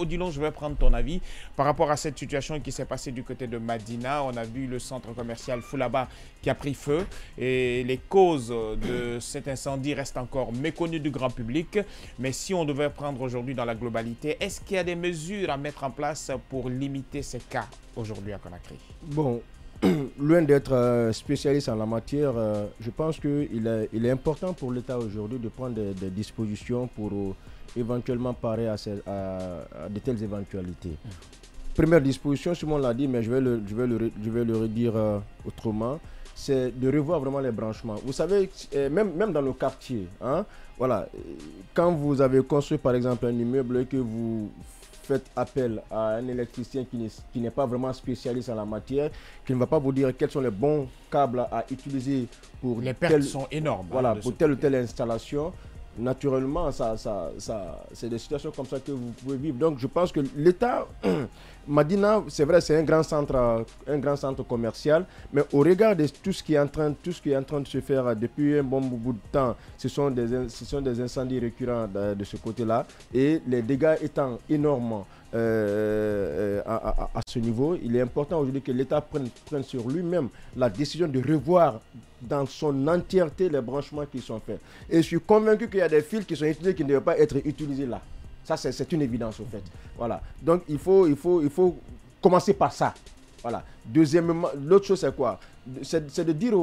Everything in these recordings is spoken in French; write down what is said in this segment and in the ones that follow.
Odilon, je vais prendre ton avis par rapport à cette situation qui s'est passée du côté de Madina. On a vu le centre commercial Foulaba qui a pris feu et les causes de cet incendie restent encore méconnues du grand public. Mais si on devait prendre aujourd'hui dans la globalité, est-ce qu'il y a des mesures à mettre en place pour limiter ces cas aujourd'hui à Conakry? Bon, loin d'être spécialiste en la matière, je pense qu'il est important pour l'État aujourd'hui de prendre des dispositions pour éventuellement parer à de telles éventualités. Première disposition, Simon l'a dit, mais je vais le redire autrement, c'est de revoir vraiment les branchements. Vous savez, même dans le quartier, hein, voilà, quand vous avez construit par exemple un immeuble et que vous faites appel à un électricien qui n'est pas vraiment spécialiste en la matière, qui ne va pas vous dire quels sont les bons câbles à utiliser pour les pertes sont énormes. Voilà, pour telle ou telle installation. Naturellement, c'est des situations comme ça que vous pouvez vivre. Donc, je pense que l'État, Madina, c'est vrai, c'est un grand centre commercial, mais au regard de tout ce qui est en train de se faire depuis un bon bout de temps, ce sont des incendies récurrents de ce côté-là, et les dégâts étant énormes à ce niveau, il est important aujourd'hui que l'État prenne sur lui-même la décision de revoir dans son entièreté les branchements qui sont faits. Et je suis convaincu qu'il y a des fils qui sont utilisés qui ne devraient pas être utilisés là. Ça, c'est une évidence, au fait. Voilà. Donc, il faut commencer par ça. Voilà. Deuxièmement, l'autre chose, c'est quoi? C'est de dire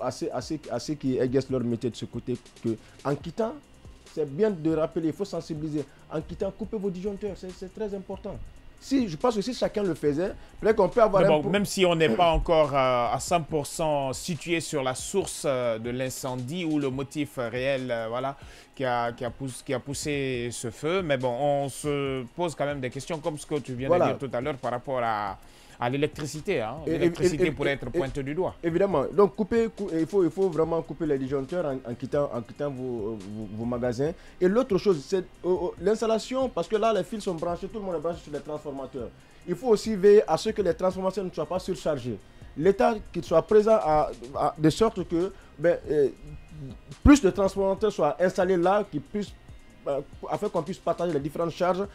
à ceux qui exercent leur métier de ce côté qu'en quittant, c'est bien de rappeler, il faut sensibiliser. En quittant, coupez vos disjoncteurs, c'est très important. Je pense que si chacun le faisait, peut-être qu'on peut avoir même si on n'est pas encore à 100% situé sur la source de l'incendie ou le motif réel voilà, qui a poussé ce feu, mais bon, on se pose quand même des questions comme ce que tu viens de dire tout à l'heure par rapport à l'électricité. Hein. L'électricité pourrait être pointée du doigt. Évidemment. Donc, il faut vraiment couper les disjoncteurs en quittant vos magasins. Et l'autre chose, c'est l'installation, parce que là, les fils sont branchés, tout le monde est branché sur les transformateurs. Il faut aussi veiller à ce que les transformateurs ne soient pas surchargés. L'État qu'il soit présent de sorte que plus de transformateurs soient installés là, qui puissent afin qu'on puisse partager les différentes charges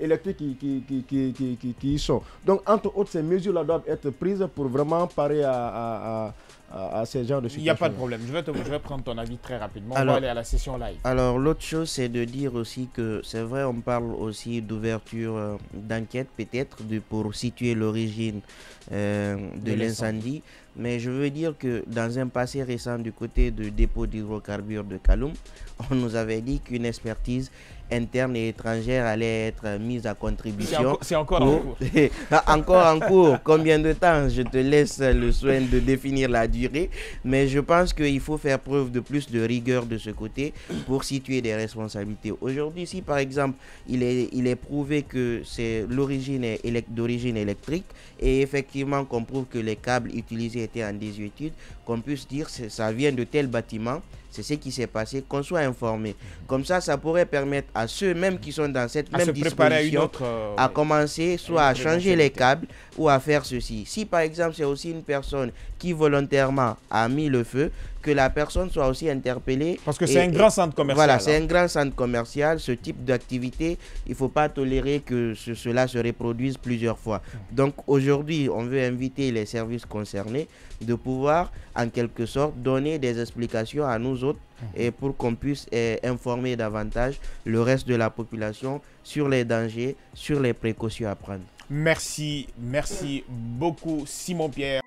électriques qui y sont. Donc, entre autres, ces mesures-là doivent être prises pour vraiment parer à ces genres de situations. Il n'y a pas de problème. Je vais prendre ton avis très rapidement. On va aller à la session live. Alors, l'autre chose, c'est de dire aussi que c'est vrai, on parle aussi d'ouverture d'enquête, peut-être, pour situer l'origine de l'incendie. Mais je veux dire que dans un passé récent du côté du dépôt d'hydrocarbures de Kaloum, on nous avait dit qu'une expertise interne et étrangère allait être mise à contribution. C'est encore en cours. Encore en cours. Combien de temps? Je te laisse le soin de définir la durée. Mais je pense qu'il faut faire preuve de plus de rigueur de ce côté pour situer des responsabilités. Aujourd'hui, si par exemple, il est prouvé que c'est l'origine d'origine électrique et effectivement qu'on prouve que les câbles utilisés étaient en désuétude, qu'on puisse dire que ça vient de tel bâtiment, c'est ce qui s'est passé, qu'on soit informé. Comme ça pourrait permettre à ceux même qui sont dans cette même disposition à commencer soit à changer les câbles ou à faire ceci. Si par exemple c'est aussi une personne qui volontairement a mis le feu, que la personne soit aussi interpellée. Parce que c'est un grand centre commercial. Voilà, c'est un grand centre commercial. Ce type d'activité, il ne faut pas tolérer que cela se reproduise plusieurs fois. Donc aujourd'hui, on veut inviter les services concernés de pouvoir, en quelque sorte, donner des explications à nous autres et pour qu'on puisse informer davantage le reste de la population sur les dangers, sur les précautions à prendre. Merci beaucoup Simon Pierre.